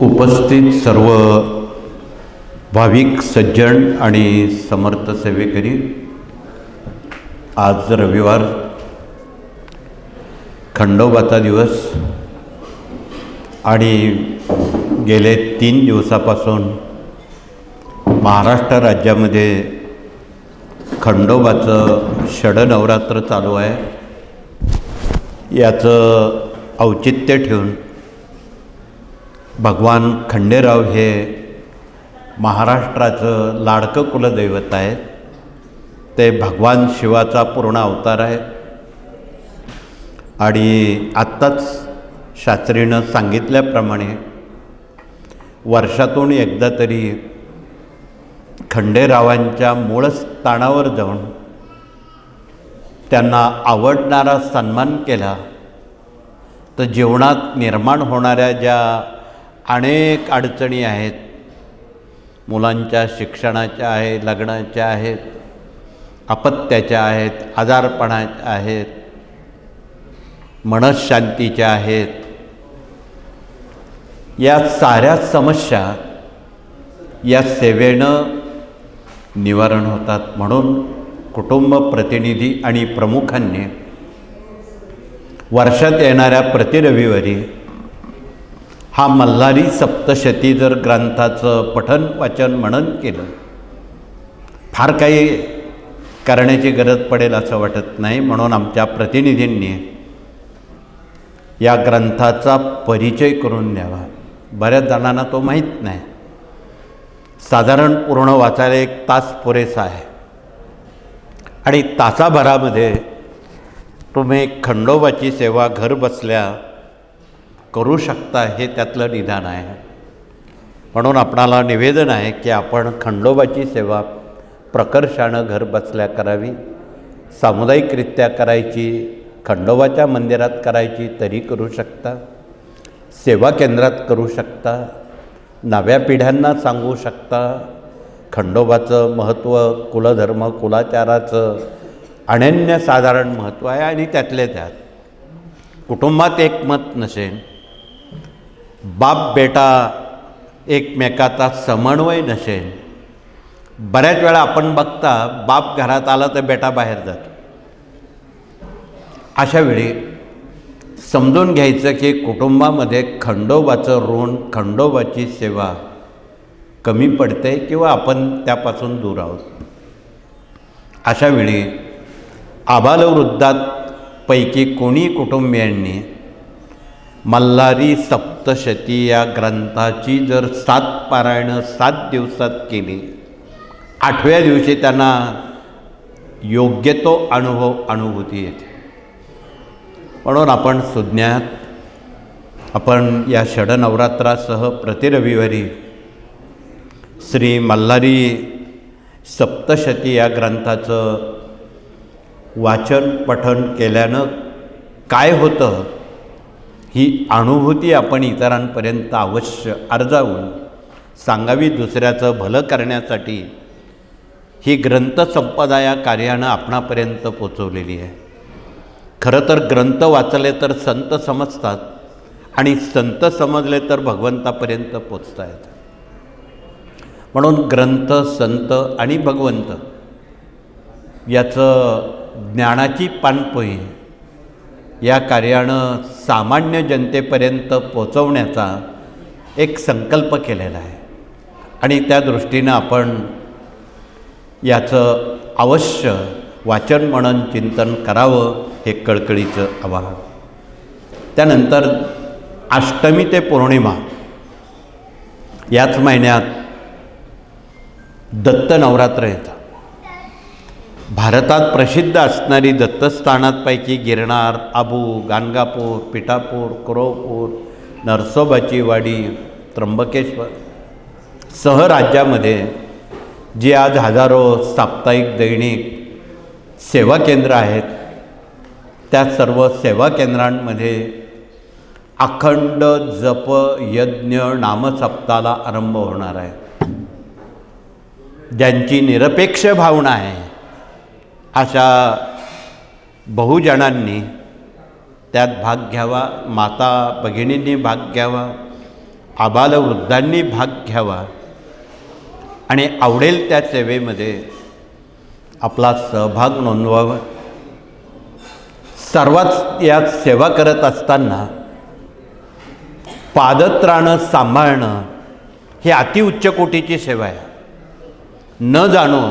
उपस्थित सर्व भाविक सज्जन आणि समर्थ सेवेकरी, आज रविवार खंडोबाचा दिवस आणि गेले 3 दिवसापासून महाराष्ट्र राज्यामध्ये खंडोबाचं षडनवरात्र चालू आहे। याचं औचित्य ठेवून भगवान खंडेराव हे महाराष्ट्राचं लाडकं कुलदैवत आहे। ते भगवान शिवाचा पूर्ण अवतार आहे आणि आत्ताच शास्त्रीनं सांगितल्याप्रमाणे वर्षातून एकदा तरी खंडेरावांच्या मूळ स्थानावर जाऊन त्यांना आवडणारा सन्मान केला तर जीवनात निर्माण होणाऱ्या ज्या अनेक अडचणी आहेत, मुलांच्या शिक्षणाच्या आहेत, लग्नाच्या आहेत, अपत्याच्या आहेत, आजारपणाच्या आहेत, मनःशांतीच्या आहेत, या साऱ्या समस्या या सेवेनं निवारण होतात। म्हणून कुटुंब प्रतिनिधी आणि प्रमुखांनी वर्षात येणाऱ्या प्रति रविवारी हा मल्हारी सप्तशती जर ग्रंथाचं पठन वाचन मनन केलं, फार काही करण्याची गरज पडेल असं वाटत नाही। म्हणून आमच्या प्रतिनिधींनी या ग्रंथाचा परिचय करून द्यावा। बऱ्याच जणांना तो माहीत नाही। साधारण पूर्ण वाचायला 1 तास पुरेसा आहे आणि तासाभरामध्ये तुम्ही खंडोबाची सेवा घर बसल्या करू शकता, हे त्यातलं निदान आहे। म्हणून आपणाला निवेदन आहे की आपण खंडोबाची सेवा प्रकर्षानं घर बसल्या करावी। सामुदायिकरित्या करायची, खंडोबाच्या मंदिरात करायची तरी करू शकता, सेवा केंद्रात करू शकता, नव्या पिढ्यांना सांगू शकता। खंडोबाचं महत्त्व, कुलधर्म कुलाचाराचं अनन्यसाधारण महत्त्व आहे आणि त्यातले त्यात कुटुंबात एकमत नसेल, बाप बेटा एकमेकाचा समन्वय नसेल, बऱ्याच वेळा आपण बघता बाप घरात आला तर बेटा बाहेर जातो। अशा वेळी समजून घ्यायचं की कुटुंबामध्ये खंडोबाचं ऋण, खंडोबाची सेवा कमी पडते किंवा आपण त्यापासून दूर आहोत। अशा वेळी आबालवृद्धांपैकी कोणी कुटुंबियांनी मल्हारी सप्तशती या ग्रंथाची जर 7 पारायणं 7 दिवसात केली, 8व्या दिवशी त्यांना योग्य तो अनुभूती येते। म्हणून आपण सुज्ञात आपण या षडनवरात्रासह प्रति रविवारी श्री मल्हारी सप्तशती या ग्रंथाचं वाचन पठन केल्यानं काय होतं ही अनुभूती आपण इतरांपर्यंत अवश्य अर्जावून सांगावी। दुसऱ्याचं भलं करण्यासाठी ही ग्रंथसंपदा या कार्यानं आपणापर्यंत पोचवलेली आहे। खरं तर ग्रंथ वाचले तर संत समजतात आणि संत समजले तर भगवंतापर्यंत पोचता येतात। म्हणून ग्रंथ, संत आणि भगवंत याचं ज्ञानाची पाणपोई या कार्यानं सामान्य जनतेपर्यंत पोचवण्याचा एक संकल्प केलेला आहे आणि त्या दृष्टीनं आपण याचं अवश्य वाचन मनन चिंतन करावं, हे कळकळीचं आवाहन। त्यानंतर अष्टमी ते पौर्णिमा याच महिन्यात दत्त नवरात्र येतं। भारतात प्रसिद्ध असणारी दत्तस्थानांपैकी गिरनार, आबू, गाणगापूर, पिठापूर, कुरवपूर, नरसोबाची वाडी, त्र्यंबकेश्वर सह राज्यामध्ये जी आज हजारो साप्ताहिक दैनिक सेवा केंद्र आहेत, त्या सर्व सेवा केंद्रांमध्ये अखंड जप यज्ञ नामसप्ताला आरंभ होणार आहे। ज्यांची निरपेक्ष भावना आहे अशा बहुजनांनी त्यात भाग घ्यावा, माता भगिनींनी भाग घ्यावा आबालवृद्धांनी भाग घ्यावा आणि आवडेल त्या सेवेमध्ये आपला सहभाग नोंदवावा. सर्वात यात सेवा करत असताना पादत्राणं सांभाळणं ही अतिउच्च कोटीची सेवा आहे. न जाणो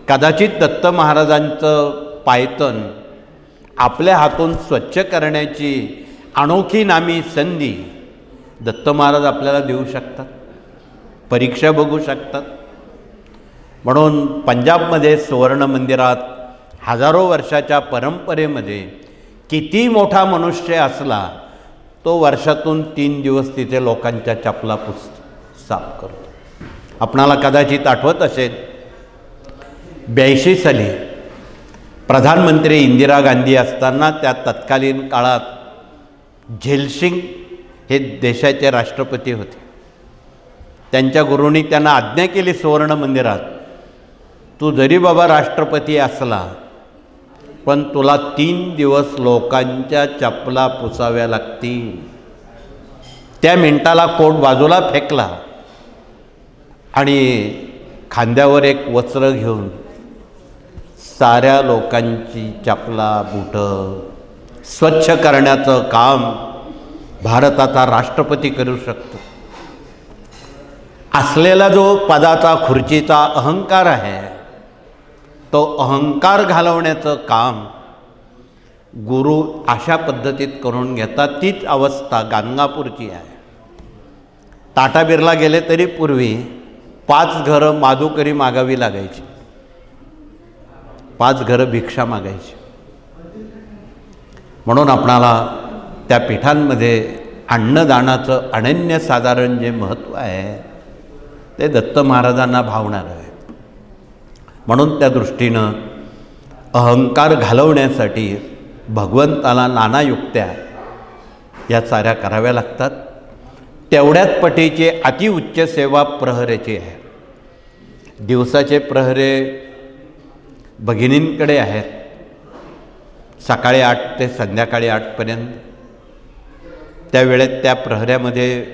कदाचित दत्त महाराजांचं पायतन आपल्या हातून स्वच्छ करण्याची अनोखी नामी संधी दत्त महाराज आपल्याला देऊ शकतात, परीक्षा बघू शकतात. म्हणून पंजाबमध्ये सुवर्ण मंदिरात हजारो वर्षाच्या परंपरेमध्ये किती मोठा मनुष्य असला तो वर्षातून 3 दिवस तिथे लोकांच्या चपला साफ करतो. आपणाला कदाचित आठवत असेल 82 साली प्रधानमंत्री इंदिरा गांधी असताना त्या तत्कालीन काळात झैलसिंग हे देशाचे राष्ट्रपती होते. त्यांच्या गुरूंनी त्यांना आज्ञा केली सुवर्ण मंदिरात, तू जरी बाबा राष्ट्रपती असला पण तुला 3 दिवस लोकांच्या चपला पुसाव्या लागतील. त्या मिनिटाला कोट बाजूला फेकला आणि खांद्यावर एक वस्त्र घेऊन साऱ्या लोकांची चपला बुटं स्वच्छ करण्याचं काम भारताचा राष्ट्रपती करू शकतो. असलेला जो पदाचा खुर्चीचा अहंकार आहे तो अहंकार घालवण्याचं काम गुरु अशा पद्धतीत करून घेतात. तीच अवस्था गाणगापूरची आहे. टाटा बिर्ला गेले तरी पूर्वी 5 घरं माधुकरी मागावी लागायची, 5 घरं भिक्षा मागायची. म्हणून आपणाला त्या पीठांमध्ये अन्नदानाचं अनन्यसाधारण जे महत्त्व आहे ते दत्त महाराजांना भावणार आहे. म्हणून त्या दृष्टीनं अहंकार घालवण्यासाठी भगवंताला नाना युक्त्या या साऱ्या कराव्या लागतात. तेवढ्याच पटीची अतिउच्च सेवा प्रहरेची आहे. दिवसाचे प्रहरे भगिनींकडे आहेत, सकाळी 8 ते संध्याकाळी 8पर्यंत. त्यावेळेत त्या प्रहऱ्यामध्ये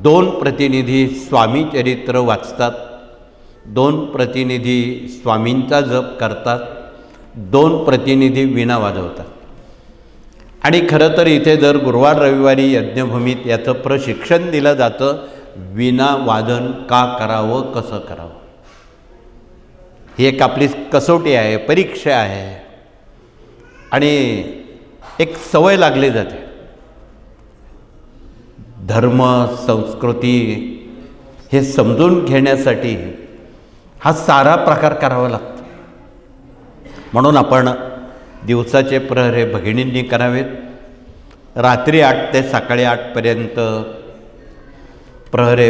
2 प्रतिनिधी स्वामी चरित्र वाचतात, 2 प्रतिनिधी स्वामींचा जप करतात, 2 प्रतिनिधी वीणा वाजवतात. आणि खरं तर इथे दर गुरुवार रविवारी यज्ञभूमीत याचं प्रशिक्षण दिलं जातं, वीणा वादन का करावं, कसं करावं. ही एक आपली कसोटी आहे, परीक्षा आहे आणि एक सवय लागली जाते. धर्म संस्कृती हे समजून घेण्यासाठी हा सारा प्रकार करावा लागतो. म्हणून आपण दिवसाचे प्रहरे भगिनींनी करावेत, रात्री 8 ते सकाळी 8पर्यंत प्रहरे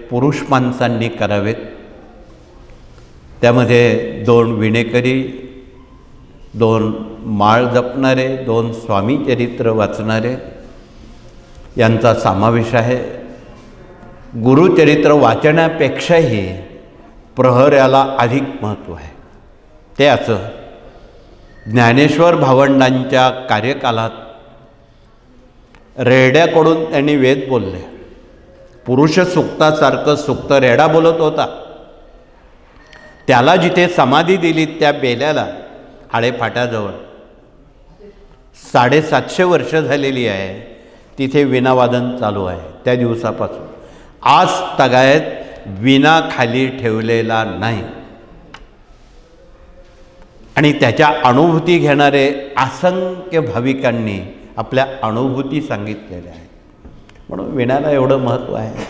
पुरुष माणसांनी करावेत. त्यामध्ये 2 विणेकरी, 2 माळ जपणारे, 2 स्वामी चरित्र वाचणारे यांचा समावेश आहे. गुरुचरित्र वाचण्यापेक्षाही प्रहर्याला अधिक महत्त्व आहे. ते असं ज्ञानेश्वर भावंडांच्या कार्यकालात रेड्याकडून त्यांनी वेद बोलले. पुरुष सुक्तासारखं सुक्त रेडा बोलत होता. त्याला जिथे समाधी दिली त्या बेल्याला आळेफाट्याजवळ 750 वर्ष झालेली आहे, तिथे वीणावादन चालू आहे. त्या दिवसापासून आज तगायत वीणा खाली ठेवलेला नाही. आणि त्याच्या अनुभूती घेणारे असंख्य भाविकांनी आपल्या अनुभूती सांगितलेल्या आहेत. म्हणून वीणाला एवढं महत्त्व आहे.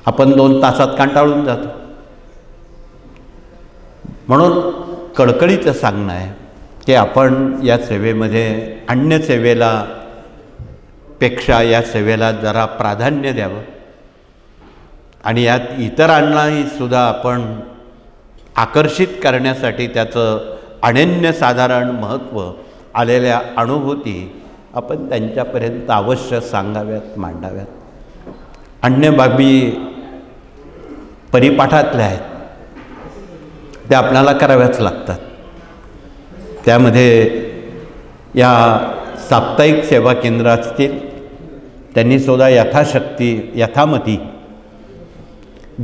आपण 2 तासात कंटाळून जातो. म्हणून कळकळीचं सांगणं आहे की आपण या सेवेमध्ये अन्य सेवेला पेक्षा या सेवेला जरा प्राधान्य द्यावं आणि यात इतरांनाही सुद्धा आपण आकर्षित करण्यासाठी त्याचं अनन्यसाधारण महत्त्व आलेल्या अनुभूती आपण त्यांच्यापर्यंत अवश्य सांगाव्यात, मांडाव्यात. अन्य बाबी परिपाठातल्या आहेत त्या आपल्याला कराव्याच लागतात. त्यामध्ये या साप्ताहिक सेवा केंद्र असतील, त्यांनीसुद्धा यथाशक्ती यथामती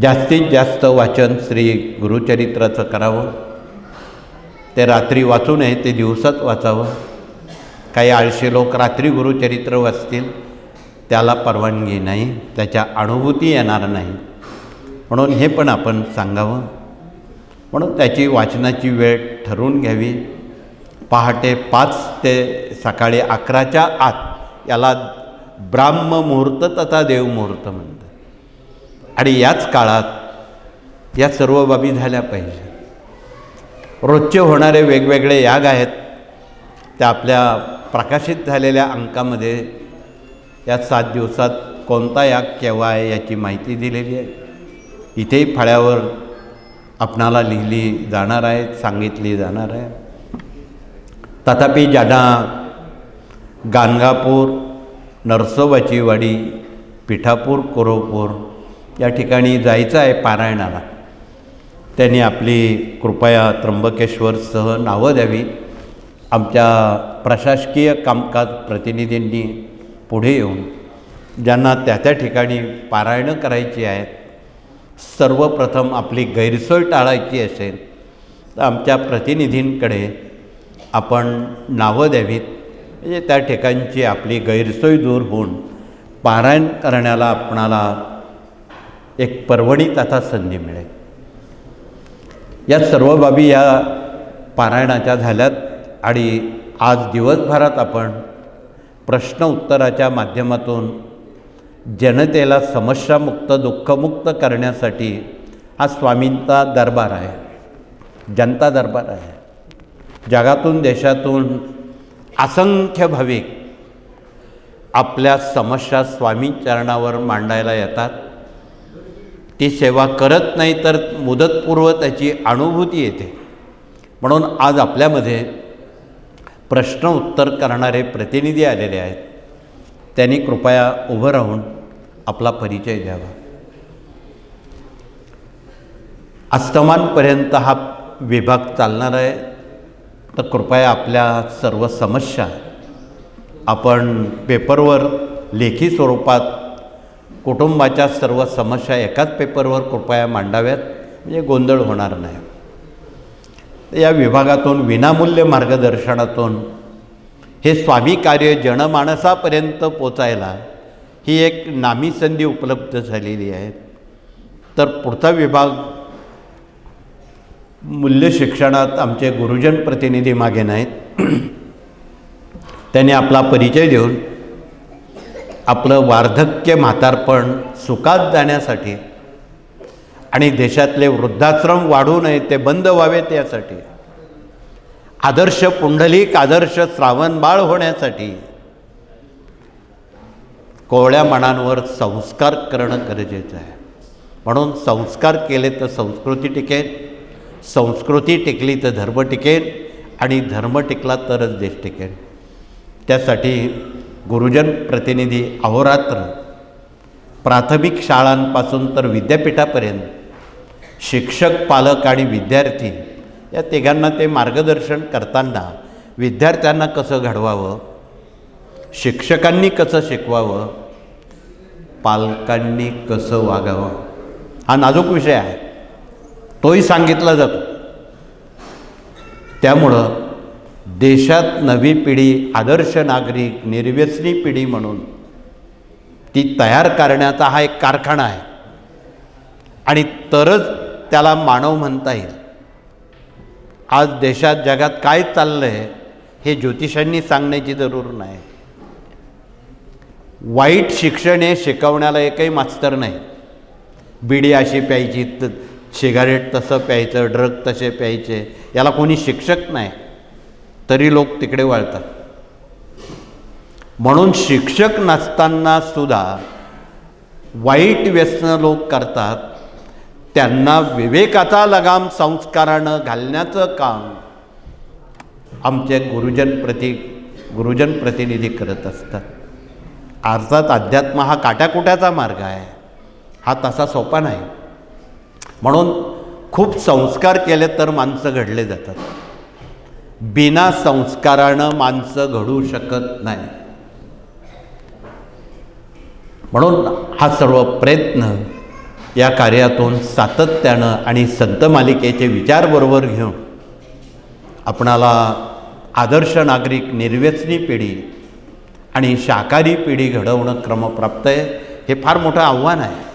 जास्तीत जास्त वाचन श्री गुरुचरित्राचं करावं. ते रात्री वाचू नये, ते दिवसात वाचावं. काही आळशी लोक रात्री गुरुचरित्र वाचतील, त्याला परवानगी नाही, त्याच्या अनुभूती येणार नाही. म्हणून हे पण आपण सांगावं. म्हणून त्याची वाचनाची वेळ ठरवून घ्यावी. पहाटे 5 ते सकाळी 11च्या आत याला ब्राह्ममुहूर्त तथा देवमुहूर्त म्हणतात. आणि याच काळात या सर्व बाबी झाल्या पाहिजे. रोजचे होणारे वेगवेगळे याग आहेत, त्या आपल्या प्रकाशित झालेल्या अंकामध्ये या 7 दिवसात कोणता याग केव्हा आहे याची माहिती दिलेली आहे. इथेही फळ्यावर आपणाला लिहिली जाणार आहे, सांगितली जाणार आहे. तथापि ज्यांना गाणगापूर, नरसोबाची वाडी, पिठापूर, कोरोपूर या ठिकाणी जायचं आहे पारायणाला, त्यांनी आपली कृपया त्र्यंबकेश्वरसह नावं द्यावी. आमच्या प्रशासकीय कामकाज प्रतिनिधींनी पुढे येऊन ज्यांना त्या ठिकाणी पारायणं करायची आहेत, सर्वप्रथम आपली गैरसोय टाळायची असेल तर आमच्या प्रतिनिधींकडे आपण नावं द्यावीत. म्हणजे त्या ठिकाणची आपली गैरसोय दूर होऊन पारायण करण्याला आपणाला एक पर्वणी तथा संधी मिळेल. या सर्व बाबी या पारायणाच्या झाल्यात. आणि आज दिवसभरात आपण प्रश्न उत्तराच्या माध्यमातून जनतेला समस्यामुक्त दुःखमुक्त करण्यासाठी हा स्वामींचा दरबार आहे, जनता दरबार आहे. जगातून देशातून असंख्य भाविक आपल्या समस्या स्वामी चरणावर मांडायला येतात. ती सेवा करत नाही तर मुदतपूर्व त्याची अनुभूती येते. म्हणून आज आपल्यामध्ये प्रश्न उत्तर करणारे प्रतिनिधी आलेले आहेत. त्यांनी कृपया उभं राहून आपला परिचय द्यावा. अस्तमानपर्यंत हा विभाग चालणार आहे, तर कृपया आपल्या सर्व समस्या आपण पेपरवर लेखी स्वरूपात कुटुंबाच्या सर्व समस्या एकाच पेपरवर कृपया मांडाव्यात, म्हणजे गोंधळ होणार नाही. या विभागातून विनामूल्य मार्गदर्शनातून हे स्वामी कार्य जनमानसापर्यंत पोचायला ही एक नामी संधी उपलब्ध झालेली आहे. तर पुढचा विभाग मूल्य शिक्षणात आमचे गुरुजन प्रतिनिधी मागे नाहीत. त्यांनी आपला परिचय देऊन आपलं वार्धक्य म्हातारपण सुखात जाण्यासाठी आणि देशातले वृद्धाश्रम वाढू नये, ते बंद व्हावेत यासाठी, आदर्श पुंडलिक आदर्श श्रावणबाळ होण्यासाठी कोवळ्या मनांवर संस्कार करणं गरजेचं आहे. म्हणून संस्कार केले तर संस्कृती टिकेल, संस्कृती टिकली तर धर्म टिकेल, आणि धर्म टिकला तरच देश टिकेल. त्यासाठी गुरुजन प्रतिनिधी अहोरात्र प्राथमिक शाळांपासून तर विद्यापीठापर्यंत शिक्षक, पालक आणि विद्यार्थी या तिघांना ते मार्गदर्शन करताना विद्यार्थ्यांना कसं घडवावं, शिक्षकांनी कसं शिकवावं, पालकांनी कसं वागावं, हा नाजूक विषय आहे, तोही सांगितला जातो. त्यामुळं देशात नवी पिढी आदर्श नागरिक, निर्व्यसनी पिढी म्हणून ती तयार करण्याचा हा एक कारखाना आहे. आणि तरच त्याला मानव म्हणता येईल. आज देशात जगात काय चाललं आहे हे ज्योतिषांनी सांगण्याची जरूर नाही. वाईट शिक्षण हे शिकवण्याला एकही मास्तर नाही. बिडी अशी प्यायची, सिगारेट तसं प्यायचं, ड्रग तसे प्यायचे, याला कोणी शिक्षक नाही, तरी लोक तिकडे वळतात. म्हणून शिक्षक नसताना सुद्धा वाईट व्यसन लोक करतात. त्यांना विवेकाचा लगाम संस्कारानं घालण्याचं काम आमचे गुरुजन प्रतिनिधी करत असतात. अर्थात अध्यात्म हा काट्याकुट्याचा मार्ग आहे, हा तसा सोपा नाही. म्हणून खूप संस्कार केले तर माणसं घडले जातात. बिना संस्कारानं माणसं घडू शकत नाही. म्हणून हा सर्व प्रयत्न या कार्यातून सातत्यानं आणि संत मालिकेचे विचार बरोबर घेऊन आपणाला आदर्श नागरिक, निर्व्यसनी पिढी आणि शाकाहारी पिढी घडवणं क्रमप्राप्त आहे. हे फार मोठं आव्हान आहे.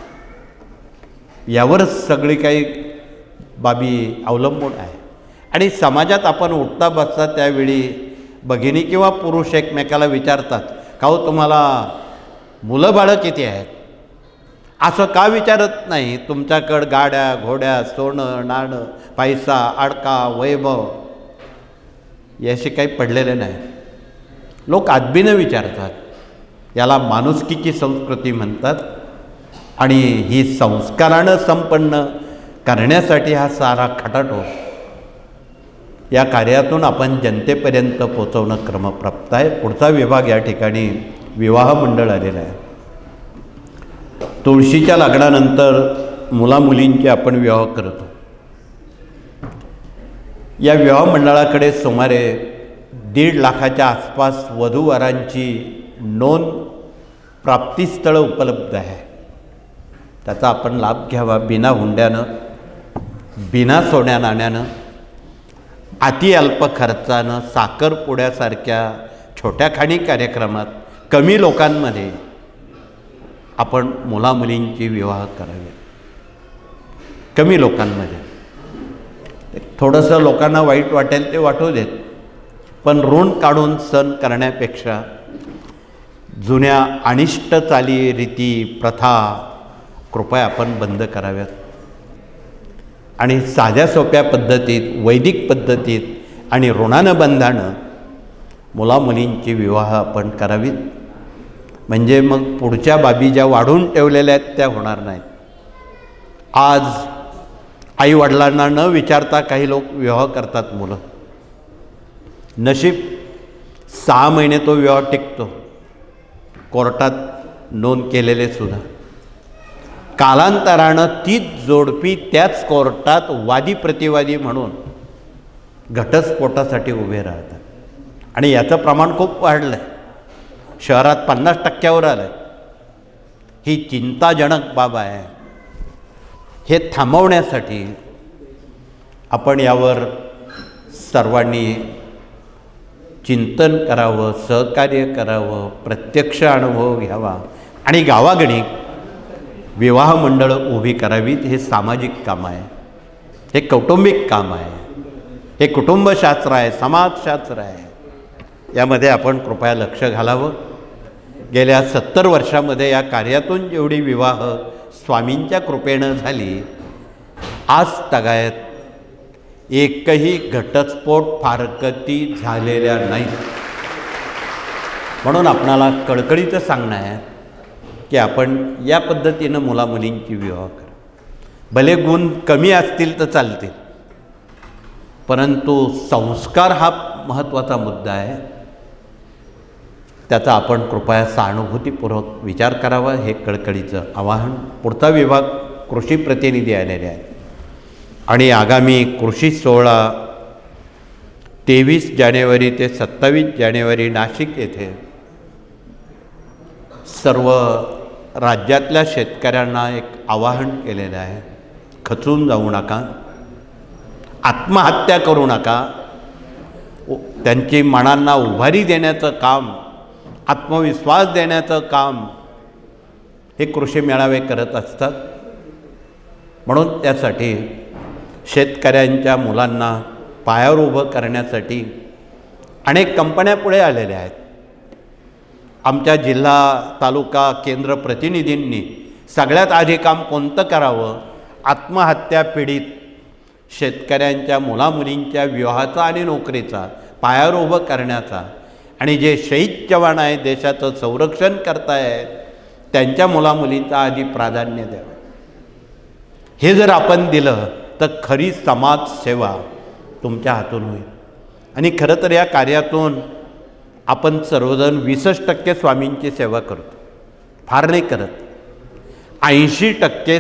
यावरच सगळी काही बाबी अवलंबून आहे. आणि समाजात आपण उठता बसता त्यावेळी भगिनी किंवा पुरुष एकमेकाला विचारतात, का हो तुम्हाला मुलं बाळं किती आहेत? असं का विचारत नाही? तुमच्याकडं गाड्या, घोड्या, सोनं, नाणं, पैसा, अडका, वैभव याशी काही पडलेले नाही. लोक आदबीनं विचारतात. याला माणुसकीची संस्कृती म्हणतात. आणि ही संस्कारानं संपन्न करण्यासाठी हा सारा खटाटो या कार्यातून आपण जनतेपर्यंत पोचवणं क्रमप्राप्त आहे. पुढचा विभाग या ठिकाणी विवाह मंडळ आलेला आहे. तुळशीच्या लग्नानंतर मुलामुलींचे आपण विवाह करतो. या विवाह मंडळाकडे सुमारे 1.5 लाखाच्या आसपास वधूवरांची नोंद प्राप्तिस्थळं उपलब्ध आहे. त्याचा आपण लाभ घ्यावा. बिना हुंड्यानं, बिना सोन्या नाण्यानं, अति अल्प खर्चानं, साखरपुड्यासारख्या छोट्या खाणी कार्यक्रमात कमी लोकांमध्ये आपण मुलामुलींची विवाह करावे. कमी लोकांमध्ये. थोडंसं लोकांना वाईट वाटेल ते वाटू देत, पण ऋण काढून सण करण्यापेक्षा जुन्या अनिष्ट चाली, रीती, प्रथा कृपया आपण बंद कराव्यात. आणि साध्या सोप्या पद्धतीत, वैदिक पद्धतीत आणि ऋणानं बंधानं मुलामुलींची विवाह आपण करावीत. म्हणजे मग पुढच्या बाबी ज्या वाढून ठेवलेल्या आहेत त्या होणार नाहीत. आज आईवडिलांना न विचारता काही लोक विवाह करतात मुलं. नशीब 6 महिने तो विवाह टिकतो, कोर्टात नोंद केलेले सुद्धा. कालांतरानं तीच जोडपी त्याच कोर्टात वादी प्रतिवादी म्हणून घटस्फोटासाठी उभे राहतात. आणि याचं प्रमाण खूप वाढलं आहे. शहरात 50% आलं आहे. ही चिंताजनक बाब आहे. हे थांबवण्यासाठी आपण यावर सर्वांनी चिंतन करावं, सहकार्य करावं, प्रत्यक्ष अनुभव घ्यावा आणि गावागणी विवाह मंडळं उभी करावीत. हे सामाजिक काम आहे. हे कौटुंबिक काम आहे. हे कुटुंबशास्त्र आहे, समाजशास्त्र आहे. यामध्ये आपण कृपया लक्ष घालावं. गेल्या 70 वर्षामध्ये या कार्यातून जेवढी विवाह स्वामींच्या कृपेनं झाली, आज तगायत एकही घटस्फोट फारकती झालेल्या नाहीत. म्हणून आपणाला कळकळीचं सांगणं आहे की आपण या पद्धतीनं मुलामुलींची विवाह करा. भले गुण कमी असतील तर चालतील, परंतु संस्कार हा महत्त्वाचा मुद्दा आहे. त्याचा आपण कृपया सहानुभूतीपूर्वक विचार करावा. हे कळकळीचं आवाहन. पुढचा विभाग कृषी प्रतिनिधी आलेले आहेत. आणि आगामी कृषी सोहळा 23 जानेवारी ते 27 जानेवारी नाशिक येथे सर्व राज्यातल्या शेतकऱ्यांना एक आवाहन केलेलं आहे. खचून जाऊ नका, आत्महत्या करू नका. त्यांची मनांना उभारी देण्याचं काम, आत्मविश्वास देण्याचं काम हे कृषी मेळावे करत असतात. म्हणून त्यासाठी शेतकऱ्यांच्या मुलांना पायावर उभं करण्यासाठी अनेक कंपन्या पुढे आलेल्या आहेत. आमच्या जिल्हा, तालुका, केंद्र प्रतिनिधींनी सगळ्यात आधी काम कोणतं करावं? आत्महत्या पीडित शेतकऱ्यांच्या मुलामुलींच्या विवाहाचा आणि नोकरीचा पायावर उभं करण्याचा, आणि जे शहीद जवान आहेत, देशाचं संरक्षण करतायत, त्यांच्या मुलामुलींचा आधी प्राधान्य द्यावं. हे जर आपण दिलं तर खरी समाजसेवा तुमच्या हातून होईल. आणि खरं तर या कार्यातून आपण सर्वजण 20% स्वामींची सेवा करतो, फार नाही करत. 80%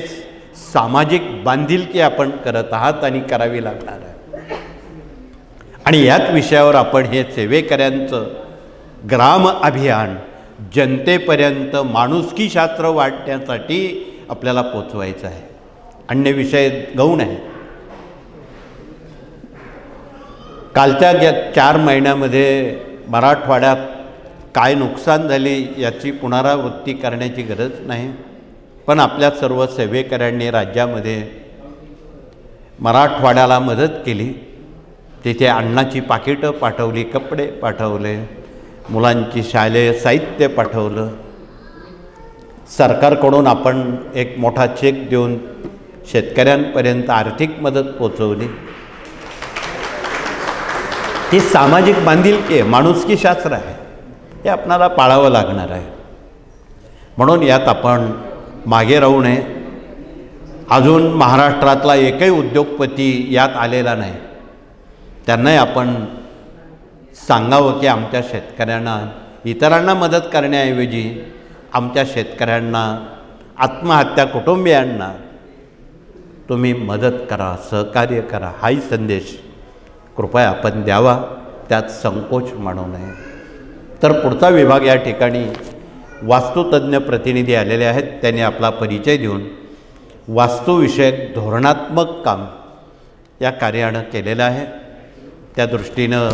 सामाजिक बांधिलकी आपण करत आहात आणि करावी लागणार आहे. आणि याच विषयावर आपण हे सेवेकऱ्यांचं ग्राम अभियान जनतेपर्यंत माणुसकीशास्त्र वाढण्यासाठी आपल्याला पोचवायचं आहे. अन्य विषय गौण आहे. कालच्या 4 महिन्यामध्ये मराठवाड्यात काय नुकसान झाले याची पुनरावृत्ती करण्याची गरज नाही. पण आपल्या सर्व सेवेकऱ्यांनी राज्यामध्ये मराठवाड्याला मदत केली. तिथे अन्नाची पाकिटं पाठवली, कपडे पाठवले, मुलांची शालेय साहित्य पाठवलं. सरकारकडून आपण एक मोठा चेक देऊन शेतकऱ्यांपर्यंत आर्थिक मदत पोचवली. ही सामाजिक बांधिलकी आहे, माणुसकी शास्त्र आहे. हे आपणाला पाळावं लागणार आहे. म्हणून यात आपण मागे राहू नये. अजून महाराष्ट्रातला एकही उद्योगपती यात आलेला नाही. त्यांनाही आपण सांगावं की आमच्या शेतकऱ्यांना इतरांना मदत करण्याऐवजी आमच्या शेतकऱ्यांना, आत्महत्या कुटुंबियांना तुम्ही मदत करा, सहकार्य करा. हाही संदेश कृपया आपण द्यावा, त्यात संकोच मानू नये. तर पुढचा विभाग या ठिकाणी वास्तुतज्ञ प्रतिनिधी आलेले आहेत. त्यांनी आपला परिचय देऊन वास्तुविषयक धोरणात्मक काम या कार्यानं केलेलं आहे. त्या दृष्टीनं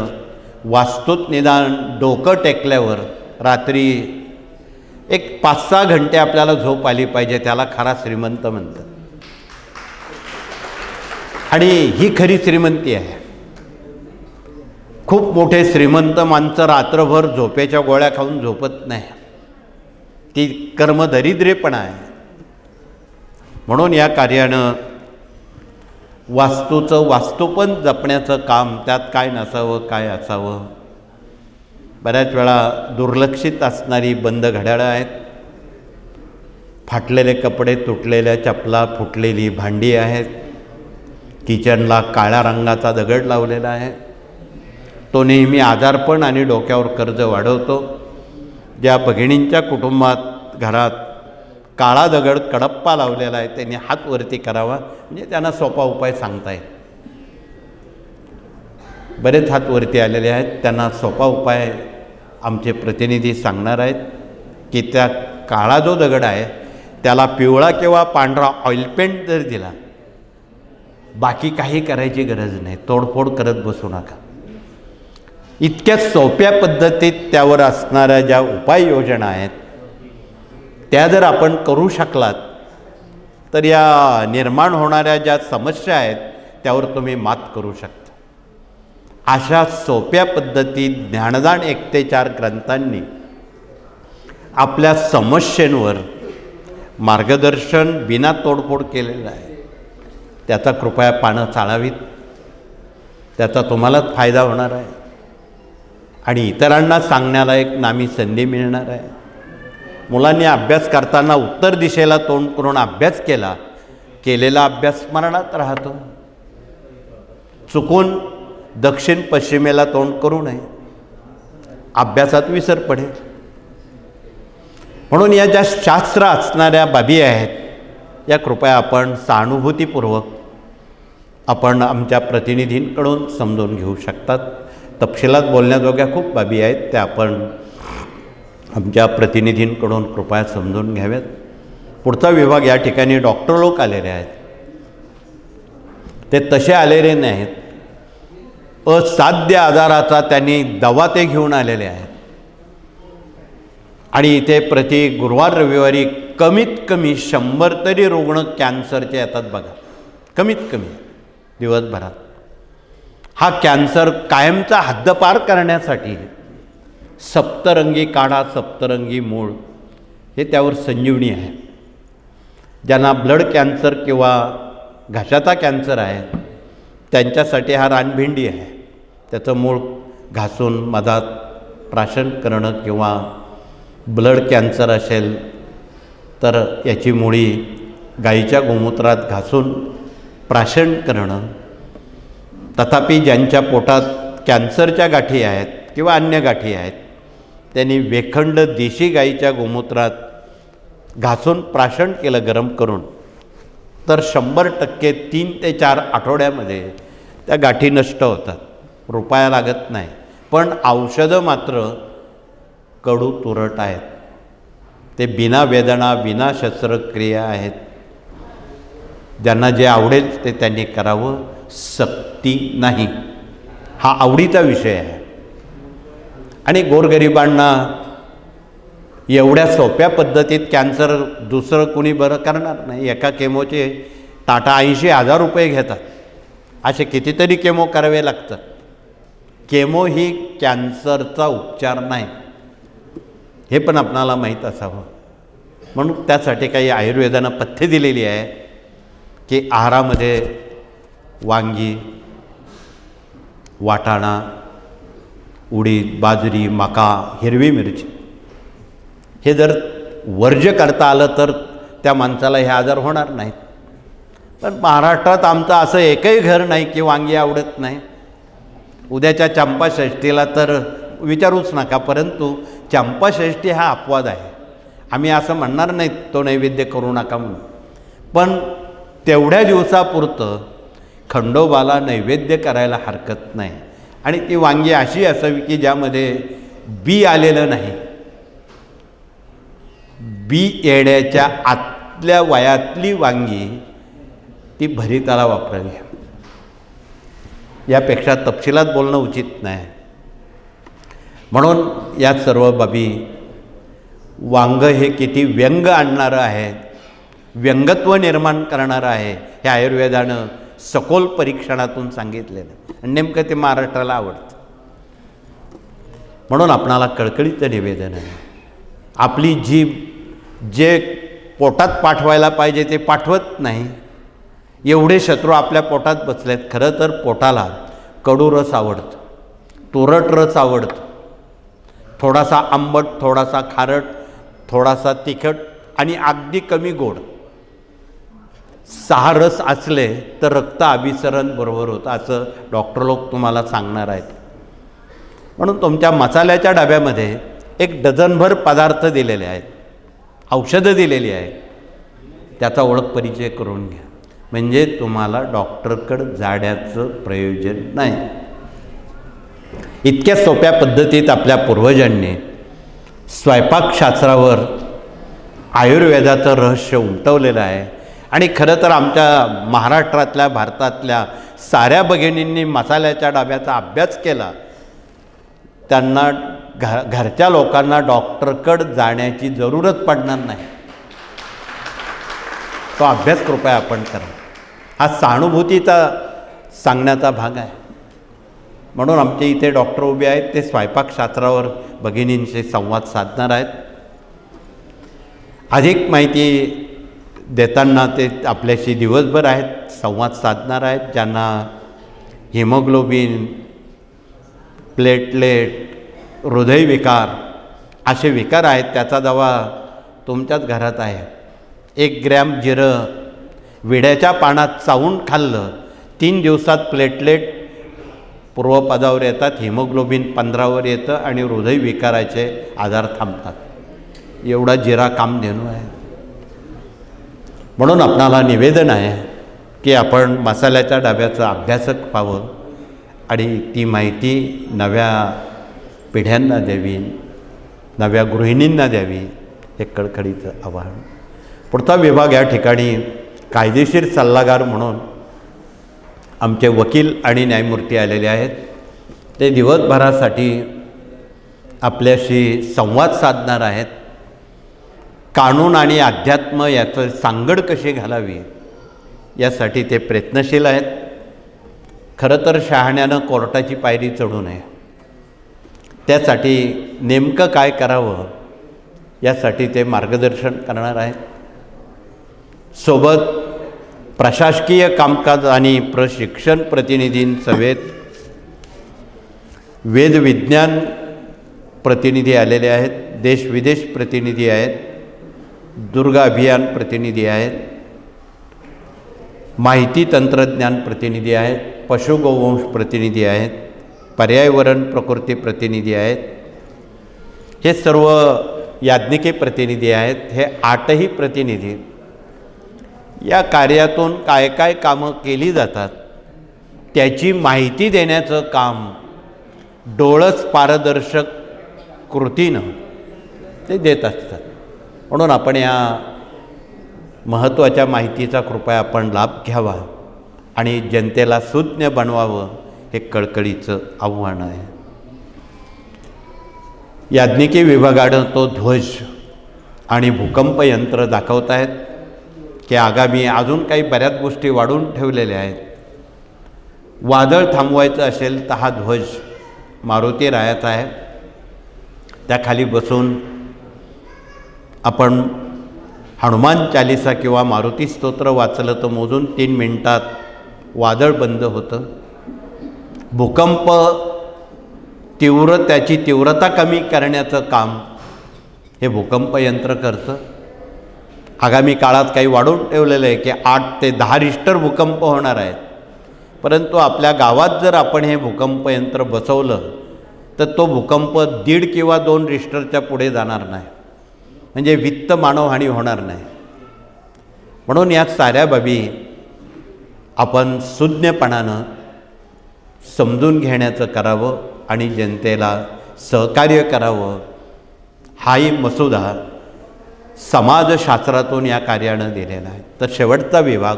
वास्तूत निदान डोकं टेकल्यावर रात्री एक 5-6 घंटे आपल्याला झोप आली पाहिजे. त्याला खरा श्रीमंत म्हणतात. आणि ही खरी श्रीमंती आहे. खूप मोठे श्रीमंत माणसं रात्रभर झोपेच्या गोळ्या खाऊन झोपत नाही. ती कर्मदरिद्रेपणा आहे. म्हणून या कार्यानं वास्तूचं वास्तूपण जपण्याचं काम, त्यात काय नसावं काय असावं. बऱ्याच वेळा दुर्लक्षित असणारी बंद घड्याळं आहेत, फाटलेले कपडे, तुटलेल्या चपला, फुटलेली भांडी आहेत. किचनला काळ्या रंगाचा दगड लावलेला आहे. तो नेहमी आजारपण आणि डोक्यावर कर्ज वाढवतो. ज्या भगिनींच्या कुटुंबात घरात काळा दगड कडप्पा लावलेला आहे त्यांनी हात वरती करावा, म्हणजे त्यांना सोपा उपाय सांगता येईल. बरेच हात वरती आलेले आहेत, त्यांना सोपा उपाय आमचे प्रतिनिधी सांगणार आहेत की त्या काळा जो दगड आहे त्याला पिवळा किंवा पांढरा ऑइल पेंट जर दिला, बाकी काही करायची गरज नाही, तोडफोड करत बसू नका. इतक्या सोप्या पद्धतीत त्यावर असणाऱ्या ज्या उपाययोजना आहेत त्या जर आपण करू शकलात तर या निर्माण होणाऱ्या ज्या समस्या आहेत त्यावर तुम्ही मात करू शकता. अशा सोप्या पद्धतीत ज्ञानदान 1 ते 4 ग्रंथांनी आपल्या समस्येंवर मार्गदर्शन बिना तोडफोड केलेलं आहे. त्याचा कृपया पानं चाळावीत. त्याचा तुम्हालाच फायदा होणार आहे आणि इतरांना सांगण्याला एक नामी संधी मिळणार आहे. मुलांनी अभ्यास करताना उत्तर दिशेला तोंड करून अभ्यास केलेला अभ्यास स्मरणात राहतो. चुकून दक्षिण पश्चिमेला तोंड करू नये, अभ्यासात विसर पडेल. म्हणून या ज्या शास्त्र असणाऱ्या बाबी आहेत या कृपया आपण सहानुभूतीपूर्वक आपण आमच्या प्रतिनिधींकडून समजून घेऊ शकतात. तपशिलात बोलण्याजोग्या खूप बाबी आहेत, त्या आपण आमच्या प्रतिनिधींकडून कृपया समजून घ्याव्यात. पुढचा विभाग या ठिकाणी डॉक्टर लोक आलेले आहेत. ते तसे आलेले नाहीत, असाध्य आजाराचा त्यांनी दवा ते घेऊन आलेले आहेत. आणि इथे प्रति गुरुवार रविवारी कमीत कमी 100 तरी रुग्ण कॅन्सरचे येतात बघा, कमीत कमी दिवसभरात. हा कॅन्सर कायमचा हद्दपार करण्यासाठी सप्तरंगी काढा, सप्तरंगी मूळ हे त्यावर संजीवनी आहे. ज्यांना ब्लड कॅन्सर किंवा घशाचा कॅन्सर आहे त्यांच्यासाठी हा रानभिंडी आहे. त्याचं मूळ घासून मधात प्राशन करणं, किंवा ब्लड कॅन्सर असेल तर याची मुळी गाईच्या गोमूत्रात घासून प्राशन करणं. तथापि ज्यांच्या पोटात कॅन्सरच्या गाठी आहेत किंवा अन्य गाठी आहेत त्यांनी वेखंड देशी गाईच्या गोमूत्रात घासून प्राशन केलं गरम करून, तर 100% 3 ते 4 आठवड्यामध्ये त्या गाठी नष्ट होतात. रुपया लागत नाही, पण औषधं मात्र कडू तुरट आहेत. ते बिना वेदना बिना शस्त्रक्रिया आहेत. ज्यांना जे आवडेल ते त्यांनी करावं, सक्ती नाही. हा आवडीचा विषय आहे. आणि गोरगरिबांना एवढ्या सोप्या पद्धतीत कॅन्सर दुसरं कुणी बरं करणार नाही. एका केमोचे टाटा 80,000 रुपये घेतात. असे कितीतरी केमो करावे लागतात. केमो ही कॅन्सरचा उपचार नाही, हे पण आपणाला माहीत असावं. म्हणून त्यासाठी काही आयुर्वेदानं पथ्य दिलेली आहे की आहारामध्ये वांगी, वाटाणा, उडीद, बाजरी, मका, हिरवी मिरची हे जर वर्ज्य करता आलं तर त्या माणसाला हे आजार होणार नाहीत. पण महाराष्ट्रात आमचं असं एकही घर नाही की वांगी आवडत नाही. उद्याच्या चंपाषष्ठीला तर विचारूच नका. परंतु चंपाषष्ठी हा अपवाद आहे. आम्ही असं म्हणणार नाही तो नैवेद्य करू नका म्हणून, पण तेवढ्या दिवसापुरतं खंडोबाला नैवेद्य करायला हरकत नाही. आणि ती वांगी अशी असावी की ज्यामध्ये बी आलेलं नाही. बी येण्याच्या आतल्या वयातली वांगी ती भरिताला वापरावी. यापेक्षा तपशिलात बोलणं उचित नाही. म्हणून या सर्व बाबी, वांग हे किती व्यंग आणणारं आहे, व्यंगत्व निर्माण करणारं आहे, हे आयुर्वेदानं सखोल परीक्षणातून सांगितलेलं. आणि नेमकं ते महाराष्ट्राला आवडतं. म्हणून आपणाला कळकळीचं निवेदन आहे. आपली जीभ जे पोटात पाठवायला पाहिजे ते पाठवत नाही. एवढे शत्रू आपल्या पोटात बसलेत. खरं तर पोटाला कडू रस आवडतं, तुरट रस आवडतं, थोडासा आंबट, थोडासा खारट, थोडासा तिखट आणि अगदी कमी गोड. 6 रस असले तर रक्त अभिसरण बरोबर होतं, असं डॉक्टर लोक तुम्हाला सांगणार आहेत. म्हणून तुमच्या मसाल्याच्या डब्यामध्ये 1 डझनभर पदार्थ दिलेले आहेत, औषधं दिलेली आहेत. त्याचा ओळख परिचय करून घ्या, म्हणजे तुम्हाला डॉक्टरकडं जाण्याचं प्रयोजन नाही. इतक्या सोप्या पद्धतीत आपल्या पूर्वजांनी स्वयंपाकशास्त्रावर आयुर्वेदाचं रहस्य उमटवलेलं आहे. आणि खरं तर आमच्या महाराष्ट्रातल्या, भारतातल्या साऱ्या भगिनींनी मसाल्याच्या डब्याचा अभ्यास केला. त्यांना घरच्या लोकांना डॉक्टरकडं जाण्याची जरूरत पडणार नाही. तो अभ्यास कृपया आपण करा. हा सहानुभूतीचा सांगण्याचा भाग आहे. म्हणून आमच्या इथे डॉक्टर उभे आहेत, ते स्वयंपाकशास्त्रावर भगिनींशी संवाद साधणार आहेत. अधिक माहिती देताना ते आपल्याशी दिवसभर आहेत, संवाद साधणार आहेत. ज्यांना हिमोग्लोबिन, प्लेटलेट, हृदयविकार असे विकार आहेत, त्याचा दवा तुमच्याच घरात आहे. 1 ग्रॅम जिरं विड्याच्या पानात चावून खाल्लं, 3 दिवसात प्लेटलेट पूर्वपदावर येतात, हिमोग्लोबिन 15वर येतं आणि हृदयविकाराचे आजार थांबतात. एवढा जिरा कामधेनू आहे. म्हणून आपणाला निवेदन आहे की आपण मसाल्याच्या डब्याचं अभ्यासक पाहावं आणि ती माहिती नव्या पिढ्यांना द्यावी, नव्या गृहिणींना द्यावी, हे कळकळीचं आवाहन. पुढचा विभाग या ठिकाणी कायदेशीर सल्लागार म्हणून आमचे वकील आणि न्यायमूर्ती आलेले आहेत. ते दिवसभरासाठी आपल्याशी संवाद साधणार आहेत. कानून आणि अध्यात्म याचं सांगड कशी घालावी यासाठी ते प्रयत्नशील आहेत. खरं तर शहाण्यानं कोर्टाची पायरी चढू नये, त्यासाठी नेमकं काय करावं यासाठी ते मार्गदर्शन करणार आहेत. सोबत प्रशासकीय कामकाज आणि प्रशिक्षण प्रतिनिधींसमेत वेदविज्ञान प्रतिनिधी आलेले आहेत, देशविदेश प्रतिनिधी आहेत, दुर्गा अभियान प्रतिनिधी आहेत, माहिती तंत्रज्ञान प्रतिनिधी आहेत, पशुगोवंश प्रतिनिधी आहेत, पर्यावरण प्रकृती प्रतिनिधी आहेत. हे सर्व याज्ञिके प्रतिनिधी आहेत. हे 8ही प्रतिनिधी या कार्यातून काय काय कामं केली जातात त्याची माहिती देण्याचं काम डोळस पारदर्शक कृतीनं ते देत असतात. म्हणून आपण या महत्त्वाच्या माहितीचा कृपया आपण लाभ घ्यावा आणि जनतेला सुज्ञ बनवावं, हे कळकळीचं आव्हान आहे. याज्ञिकी विभागानं तो ध्वज आणि भूकंप यंत्र दाखवत आहेत की आगामी अजून काही बऱ्याच गोष्टी वाढून ठेवलेल्या आहेत. वादळ थांबवायचं असेल तर हा ध्वज मारुती रायाचा आहे, त्याखाली बसून आपण हनुमान चालिसा किंवा मारुती स्तोत्र वाचलं तर मोजून 3 मिनिटात वादळ बंद होतं. भूकंप त्याची तीव्रता कमी करण्याचं काम हे भूकंप यंत्र करतं. आगामी काळात काही वाढून ठेवलेलं आहे की 8 ते 10 रिश्टर भूकंप होणार आहेत. परंतु आपल्या गावात जर आपण हे भूकंप यंत्र बसवलं तर तो भूकंप 1.5 किंवा 2 रिश्टरच्या पुढे जाणार नाही, म्हणजे वित्त मानवहानी होणार नाही. म्हणून या साऱ्या बाबी आपण सुज्ञपणानं समजून घेण्याचं करावं आणि जनतेला सहकार्य करावं. हाही मसुदा समाजशास्त्रातून या कार्यानं दिलेला आहे. तर शेवटचा विभाग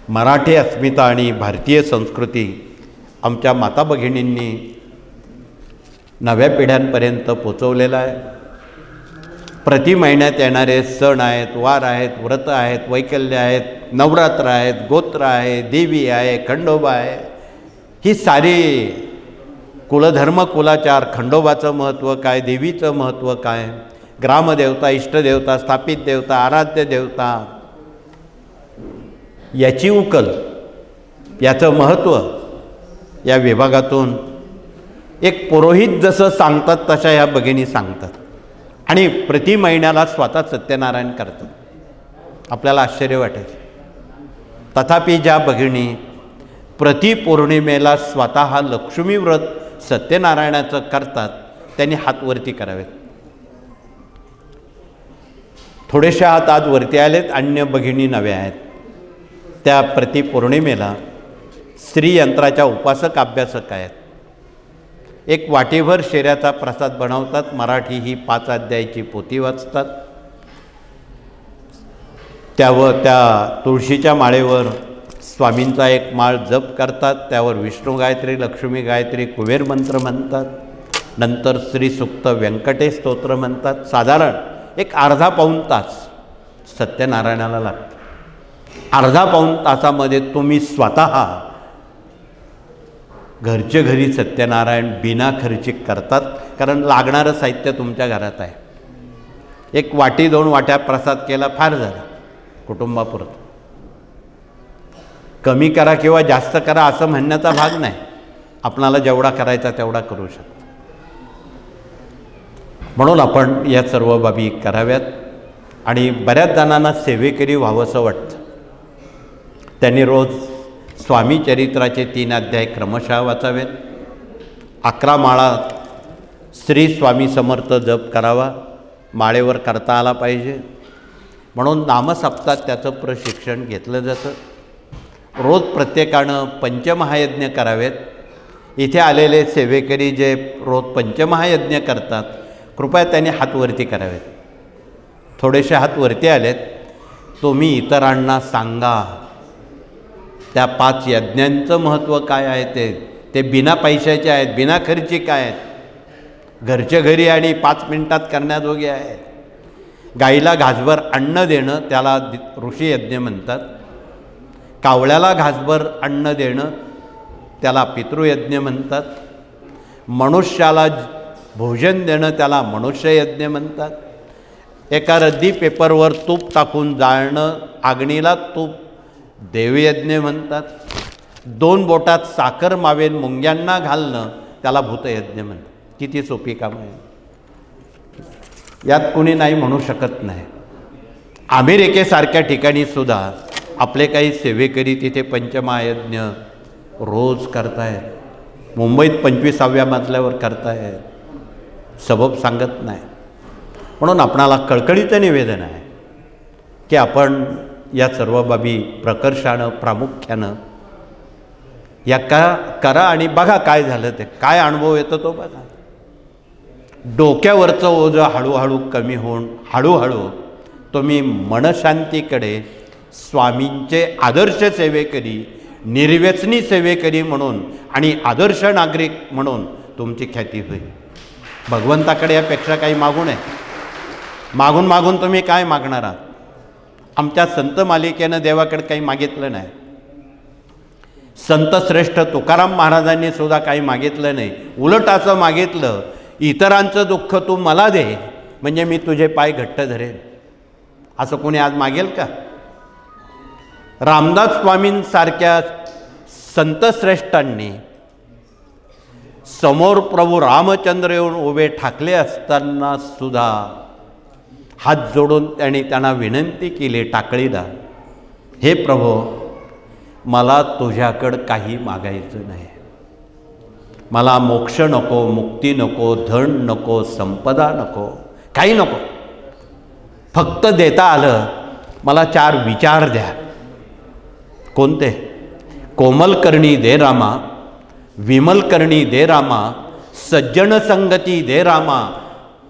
मराठी अस्मिता आणि भारतीय संस्कृती आमच्या माता भगिनींनी नव्या पिढ्यांपर्यंत पोचवलेला आहे. प्रति महिन्यात येणारे सण आहेत, वार आहेत, व्रत आहेत, वैकल्य आहेत, नवरात्र आहेत, गोत्र आहे, देवी आहे, खंडोबा आहे. ही सारी कुलधर्म, कुलाचार, खंडोबाचं महत्त्व काय, देवीचं महत्त्व काय, ग्रामदेवता, इष्टदेवता, स्थापित देवता, आराध्य देवता, याची उकल, याचं महत्त्व या विभागातून एक पुरोहित जसं सांगतात तशा ह्या भगिनी सांगतात आणि प्रति महिन्याला स्वतः सत्यनारायण करतात. आपल्याला आश्चर्य वाटेल. तथापि ज्या भगिनी प्रति पौर्णिमेला स्वतः लक्ष्मी व्रत सत्यनारायणाचं करतात त्यांनी हात वरती करावेत. थोडेसे हात आज वरती आलेत, अन्य भगिनी नव्या आहेत. त्या प्रति पौर्णिमेला श्रीयंत्राच्या उपासक अभ्यासक आहेत. एक वाटीभर शेऱ्याचा प्रसाद बनवतात. मराठी ही 5 अध्यायाची पोथी वाचतात. त्यावर त्या तुळशीच्या माळेवर स्वामींचा एक माळ जप करतात. त्यावर विष्णू गायत्री, लक्ष्मी गायत्री, कुबेर मंत्र म्हणतात. नंतर श्रीसुक्त, व्यंकटेश स्तोत्र म्हणतात. साधारण एक अर्धा पाऊण तास सत्यनारायणाला लागतं. अर्धा पाऊण तासामध्ये तुम्ही स्वतः घरचे घरी सत्यनारायण बिना खर्चिक करतात, कारण लागणारं साहित्य तुमच्या घरात आहे. एक वाटी 2 वाट्या प्रसाद केला, फार झालं कुटुंबापुरतं. कमी करा किंवा जास्त करा असं म्हणण्याचा भाग नाही. आपणाला जेवढा करायचा तेवढा करू शकतो. म्हणून आपण या सर्व बाबी कराव्यात. आणि बऱ्याच जणांना सेवेकरी व्हावंसं वाटतं. त्यांनी रोज स्वामी चरित्राचे 3 अध्याय क्रमशः वाचावेत. 11 माळा श्री स्वामी समर्थ जप करावा. माळेवर करता आला पाहिजे. म्हणून नामसप्ताहात त्याचं प्रशिक्षण घेतलं जातं. रोज प्रत्येकानं पंचमहायज्ञ करावेत. इथे आलेले सेवेकरी जे रोज पंचमहायज्ञ करतात, कृपया त्यांनी हात वरती करावेत. थोडेसे हात वरती आलेत. तुम्ही इतरांना सांगा त्या 5 यज्ञांचं महत्त्व काय आहे. ते बिना पैशाचे आहेत, बिना खर्चिक आहेत, घरच्या घरी आणि 5 मिनिटात करण्याजोगे आहेत. गाईला घासभर अन्न देणं त्याला ऋषी यज्ञ म्हणतात. कावळ्याला घासभर अन्न देणं त्याला पितृयज्ञ म्हणतात. मनुष्याला भोजन देणं त्याला मनुष्ययज्ञ म्हणतात. एका रद्दी पेपरवर तूप टाकून जाळणं, अग्नीला तूप, देवयज्ञ म्हणतात. 2 बोटात साखर मावेन मुंग्यांना घालणं त्याला भूतयज्ञ म्हणतात. किती सोपी कामं आहे. यात कुणी नाही म्हणू शकत नाही. अमेरिकेसारख्या ठिकाणी सुद्धा आपले काही सेवेकरी तिथे पंचमहायज्ञ रोज करतायत. मुंबईत 25व्या मजल्यावर करतायत. सबब सांगत नाही. म्हणून आपणाला कळकळीचं निवेदन आहे की आपण या सर्व बाबी प्रकर्षानं, प्रामुख्यानं या करा आणि बघा काय झालं ते, काय अनुभव येतो तो बघा. डोक्यावरचं ओझं हळूहळू कमी होऊन हळूहळू तुम्ही मनशांतीकडे स्वामींचे आदर्श सेवेकरी, निर्व्यसनी सेवेकरी म्हणून आणि आदर्श नागरिक म्हणून तुमची ख्याती होईल. भगवंताकडे यापेक्षा काही मागू नये. मागून मागून तुम्ही काय मागणार आहात? आमच्या संत मालिकेनं देवाकडे काही मागितलं नाही. संत श्रेष्ठ तुकाराम महाराजांनी सुद्धा काही मागितलं नाही. उलट असं मागितलं, इतरांचं दुःख तू मला दे म्हणजे मी तुझे पाय घट्ट धरेन. असं कोणी आज मागेल का? रामदास स्वामींसारख्या संत श्रेष्ठांनी समोर प्रभू रामचंद्र येऊन उभे ठाकले असताना सुद्धा हात जोडून त्यांना विनंती केली टाकळीला, हे प्रभो, मला तुझ्याकडं काही मागायचं नाही. मला मोक्ष नको, मुक्ती नको, धन नको, संपदा नको, काही नको. फक्त देता आलं मला 4 विचार द्या. कोणते? कोमल करणी दे रामा, विमल करणी दे रामा, सज्जन संगती दे रामा,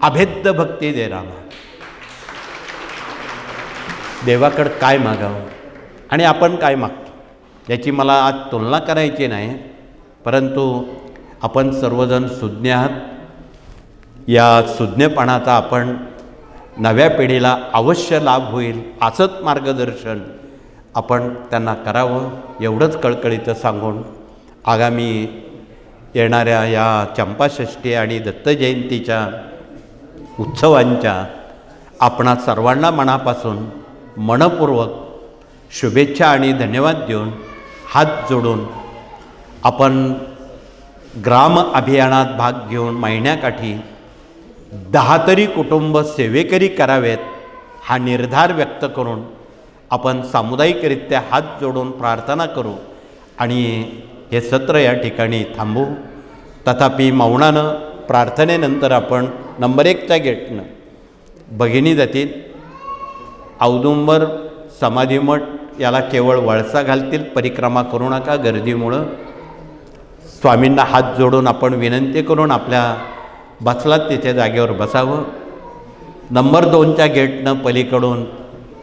अभेद्य भक्ती दे रामा. देवाकडं काय मागावं आणि आपण काय मागतो याची मला आज तुलना करायची नाही. परंतु आपण सर्वजण सुज्ञ आहात. या सुज्ञपणाचा आपण नव्या पिढीला अवश्य लाभ होईल असंच मार्गदर्शन आपण त्यांना करावं, एवढंच कळकळीचं सांगून आगामी येणाऱ्या या चंपाषष्ठी आणि दत्त जयंतीच्या उत्सवांच्या आपणा सर्वांना मनापासून मनपूर्वक शुभेच्छा आणि धन्यवाद देऊन हात जोडून आपण ग्राम अभियानात भाग घेऊन महिन्याकाठी 10 तरी कुटुंब सेवेकरी करावेत हा निर्धार व्यक्त करून आपण सामुदायिकरित्या हात जोडून प्रार्थना करू आणि हे सत्र या ठिकाणी थांबवू. तथापि मौनानं प्रार्थनेनंतर आपण नंबर 1च्या गेटनं भगिनी जातील. औदुंबर समाधीमठ याला केवळ वळसा घालतील, परिक्रमा करू नका गर्दीमुळं. स्वामींना हात जोडून आपण विनंती करून आपल्या बसलात तिथे जागेवर बसावं. नंबर 2च्या गेटनं पलीकडून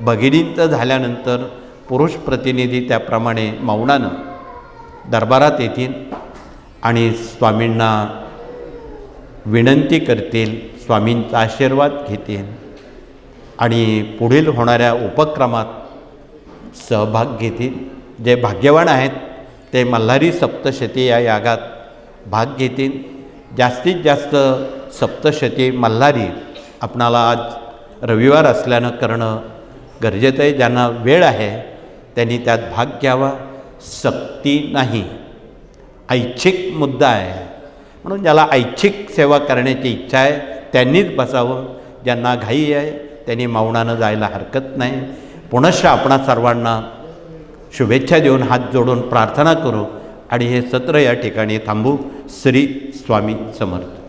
भगिनींचं झाल्यानंतर पुरुष प्रतिनिधी त्याप्रमाणे मौनानं दरबारात येतील आणि स्वामींना विनंती करतील, स्वामींचा आशीर्वाद घेतील आणि पुढील होणाऱ्या उपक्रमात सहभाग घेतील. जे भाग्यवान आहेत ते मल्हारी सप्तशती या यागात भाग घेतील. जास्तीत जास्त सप्तशती मल्हारी आपणाला आज रविवार असल्यानं करणं गरजेचं आहे. ज्यांना वेळ आहे त्यांनी त्यात भाग घ्यावा. सक्ती नाही, ऐच्छिक मुद्दा आहे. म्हणून ज्याला ऐच्छिक सेवा करण्याची इच्छा आहे त्यांनीच बसावं. ज्यांना घाई आहे त्यांनी मौनानं जायला हरकत नाही. पुनश्च आपणा सर्वांना शुभेच्छा देऊन हात जोडून प्रार्थना करू आणि हे सत्र या ठिकाणी थांबू. श्री स्वामी समर्थ.